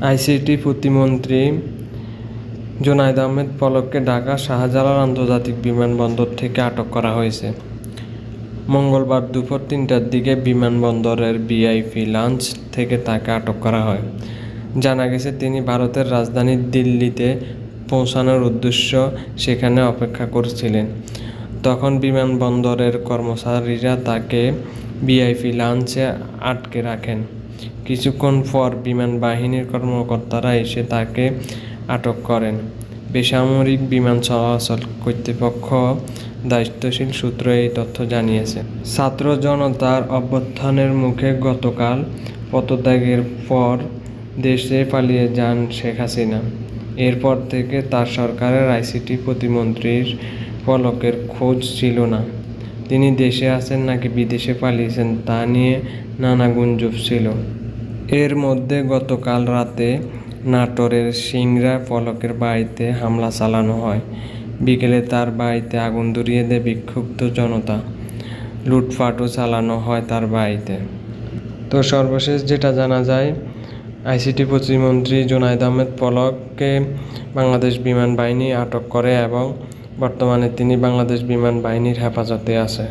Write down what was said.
ICT প্রতিমন্ত্রী জুনায়েদ আহমেদ পলককে ঢাকা শাহজালাল আন্তর্জাতিক বিমানবন্দর থেকে আটক করা হয়েছে। মঙ্গলবার দুপুর ৩টার দিকে বিমানবন্দরের ভিআইপি লঞ্চ থেকে তাকে আটক করা হয়। জানা গেছে, তিনি ভারতের রাজধানী দিল্লিতে পৌঁছানোর উদ্দেশ্যে সেখানে অপেক্ষা করছিলেন। তখন বিমানবন্দরের কর্মচারীরা তাকে ভিআইপি লঞ্চে আটকে রাখেন। কিছুক্ষণ পর বিমান বাহিনীর কর্মকর্তারা এসে তাকে আটক করেন। বেসামরিক বিমান চলাচল কর্তৃপক্ষ দায়িত্বশীল সূত্র এই তথ্য জানিয়েছে। ছাত্র জনতার অভ্যুত্থানের মুখে গতকাল পদত্যাগের পর দেশে পালিয়ে যান শেখ হাসিনা। এরপর থেকে তার সরকারের আইসিটি প্রতিমন্ত্রীর পলকের খোঁজ ছিল না। তিনি দেশে আছেন নাকি বিদেশে পালিয়েছেন তা নিয়ে নানা গুঞ্জন ছিল। এর মধ্যে গতকাল রাতে নাটোরের সিংড়া পলকের বাড়িতে হামলা চালানো হয়। বিকেলে তার বাড়িতে আগুন ধরিয়ে দেয় বিক্ষুব্ধ জনতা। লুটপাটও চালানো হয় তার বাড়িতে। তো সর্বশেষ যেটা জানা যায়, আইসিটি প্রতিমন্ত্রী জুনায়েদ আহমেদ পলককে বাংলাদেশ বিমান বাহিনী আটক করে এবং বর্তমানে তিনি বাংলাদেশ বিমান বাহিনীর হেফাজতে আছে।